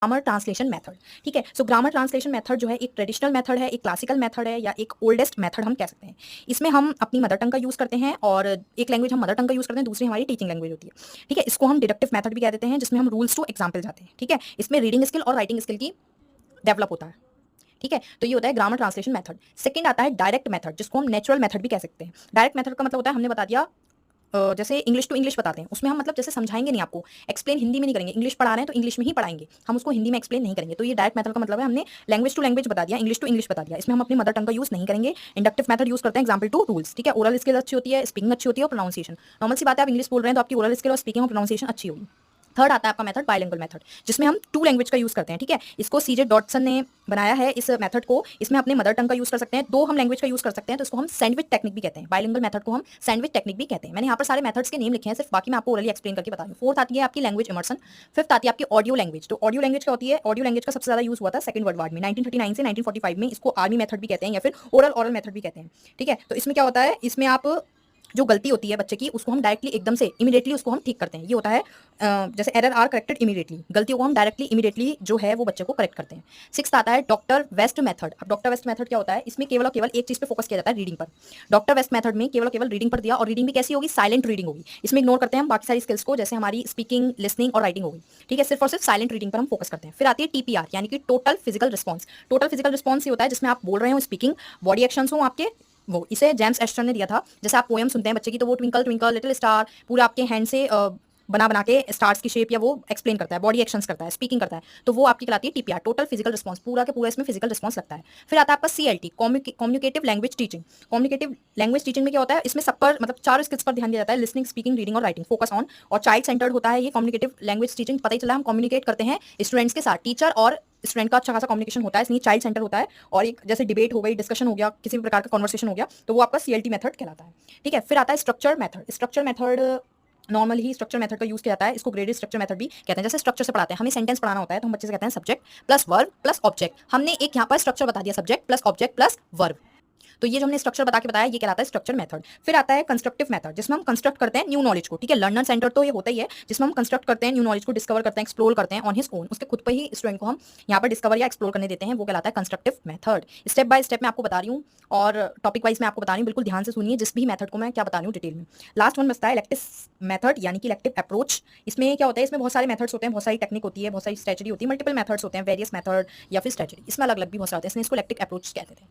Grammar translation method. ठीक है, सो grammar translation method जो है एक ट्रेडिशनल मेथड है, एक क्लासिकल मेथड है, या एक ओल्डेस्ट मेथड हम कह सकते हैं। इसमें हम अपनी मदर टंग का यूज़ करते हैं, और एक लैंग्वेज हम मदर टंग का यूज़ करते हैं, दूसरी हमारी टीचिंग लैंग्वेज होती है। ठीक है, इसको हम डिडक्टिव मेथड भी कह देते हैं, जिसमें हम रूल्स टू एग्जाम्पल जाते हैं। ठीक है, इसमें रीडिंग स्किल और राइटिंग स्किल की डेवलप होता है। ठीक है, तो ये होता है ग्रामर ट्रांसलेशन मेथड। सेकंड आता है डायरेक्ट मेथड, जिसको हम नेचुरल मेथड भी कह सकते हैं। डायरेक्ट मेथड का मतलब होता है, हमने बता दिया जैसे इंग्लिश टू इंग्लिश बताते हैं, उसमें हम मतलब जैसे समझाएंगे नहीं आपको, एक्सप्लेन हिंदी में नहीं करेंगे। इंग्लिश पढ़ा रहे हैं तो इंग्लिश में ही पढ़ाएंगे, हम उसको हिंदी में एक्सप्लेन नहीं करेंगे। तो ये डायरेक्ट मेथड का मतलब है, हमने लैंग्वेज टू लैंग्वेज बता दिया, इंग्लिश टू इंग्लिश बता दिया, इसमें हम अपनी मदर टंग का यूज नहीं करेंगे। इंडक्टिव मेथड यूज करते हैं, एग्जाम्पल टू रूल्स। ठीक है, ओरल स्किल अच्छी होती है, स्पीकिंग अच्छी होती है, और प्रोनाउंसिएशन। नॉर्मल सी बात है, आप इंग्लिश बोल रहे हैं तो आपकी ओरल स्किल और स्पीकिंग और प्रोनाउंसिएशन अच्छी होगी। थर्ड आता है आपका मेथड बाइलिंगुअल मेथड, जिसमें हम टू लैंग्वेज का यूज करते हैं। ठीक है, इसको सीजे डॉटसन ने बनाया है इस मेथड को। इसमें अपने मदर टंग का यूज कर सकते हैं, दो हम लैंग्वेज का यूज कर सकते हैं, तो इसको हम सैंडविच टेक्निक भी कहते हैं। बाइलिंगुअल मेथड को हम सैंडविच टेक्निक भी कहते हैं। मैंने यहाँ पर सारे मेथड्स के नेम लिखे हैं सिर्फ, बाकी मैं आपको ओरली एक्सप्लेन करके बता रही हूँ। फोर्थ आती है आपकी लैंग्वेज इमर्सन। फिफ्थ आती है आपकी ऑडियो लैंग्वेज। तो ऑडियो लैंग्वेज क्या होती है? ऑडियो लैंग्वेज का सबसे ज्यादा यूज हुआ था सेकंड वर्ल्ड वॉर में, 1939 से 1945 में। इसको आर्मी मेथड भी कहते हैं, या फिर ओरल मेथड भी कहते हैं। ठीक है, तो इसमें क्या होता है, इसमें आप जो गलती होती है बच्चे की, उसको हम डायरेक्टली एकदम से इमीडिएटली उसको हम ठीक करते हैं। ये होता है जैसे एरर आर करेक्टेड इमीडिएटली, गलतियों को हम डायरेक्टली इमीडिएटली जो है वो बच्चे को करेक्ट करते हैं। सिक्स आता है डॉक्टर वेस्ट मेथड। अब डॉक्टर वेस्ट मेथड क्या होता है? इसमें केवल और केवल एक चीज पे फोकस किया जाता है, रीडिंग पर। डॉक्टर वेस्ट मेथड में केवल और केवल रीडिंग पर दिया, और रीडिंग भी कैसी होगी? साइलेंट रीडिंग होगी। इसमें इग्नोर करते हैं हम बाकी सारी स्किल्स को, जैसे हमारी स्पीकिंग, लिसनिंग और राइटिंग होगी। ठीक है, सिर्फ और सिर्फ साइलेंट रीडिंग पर हम फोकस करते हैं। फिर आती है टीपीआर, यानी कि total physical response. Total physical response ये होता है जिसमें आप बोल रहे हो स्पीकिंग, बॉडी एक्शंस हो आपके, वो इसे जेम्स एस्टर ने दिया था। जैसे आप पोएम सुनते हैं बच्चे की, तो वो ट्विंकल ट्विंकल लिटिल स्टार पूरा आपके हैंड से बना बना के स्टार्स की शेप या वो एक्सप्लेन करता है, बॉडी एक्शंस करता है, स्पीकिंग करता है, तो वो आपकी कहलाती है टीपीआर, टोटल फिजिकल रिस्पॉन्स। पूरा के पूरा इसमें फिजिकल रिस्पॉन्स लगता है। फिर आता है आपका CLT, communicative language teaching. Communicative language teaching में क्या होता है? इसमें सब पर मतलब चार स्किल्स पर ध्यान दिया जाता है, लिसनिंग, स्पीकिंग, रीडिंग और राइटिंग, फोकस ऑन, और चाइल्ड सेंटर्ड होता है ये कम्युनिकेटिव लैंग्वेज टीचिंग। पता ही चला, हम कम्युनिकेट करते हैं स्टूडेंट्स के साथ, टीचर और स्टूडेंट का अच्छा खासा कम्युनिकेशन होता है, इसलिए चाइल्ड सेंटर होता है। और एक जैसे डिबेट हो गई, डिस्कशन हो गया, किसी भी प्रकार का कन्वर्सेशन हो गया, तो वो आपका सीएलटी मेथड कहलाता है। ठीक है, फिर आता है structure method. Structure method normal ही स्ट्रक्चर मेथड का यूज किया जाता है, इसको ग्रेडेड स्ट्रक्चर मेथड भी कहते हैं। जैसे स्ट्रक्चर से पढ़ाते हैं, हमें सेंटेंस पढ़ाना होता है, तो हम बच्चे से कहते हैं subject plus verb plus object. हमने एक यहाँ पर स्ट्रक्चर बता दिया, subject plus object plus verb. तो ये जो हमने स्ट्रक्चर बता के बताया, ये कहलाता है स्ट्रक्चर मेथड। फिर आता है कंस्ट्रक्टिव मेथड, जिसमें हम कंस्ट्रक्ट करते हैं न्यू नॉलेज को। ठीक है, लर्नर सेंटर तो ये होता ही है, जिसमें हम कंस्ट्रक्ट करते हैं न्यू नॉलेज को, डिस्कवर करते हैं, एक्सप्लोर करते हैं ऑन हिज ओन, उसके खुद पर ही स्टूडेंट को हम यहाँ पर डिस्कवर या एक्सप्लोर करने देते हैं, वो कहलाता है constructive method. Step by step मैं आपको बता रही हूँ, और टॉपिक वाइज मैं आपको बता रही हूँ, बिल्कुल ध्यान से सुनिए जिस भी मेथड को मैं क्या बता रही हूँ डिटेल में। लास्ट वन बचता है इलेक्टिव मेथड, यानी कि इलेक्टिव अप्रोच। इसमें क्या होता है? इसमें बहुत सारे मेथड्स होते हैं, बहुत सारी टेक्निक होती है, बहुत सारी स्ट्रेटजी होती है, मल्टीपल मेथड्स होते हैं, वेरियस मेथड या फिर स्ट्रेटजी, इसमें अलग अलग भी बहुत सारे होते हैं, इसलिए इसको इलेक्टिव अप्रोच कहते हैं।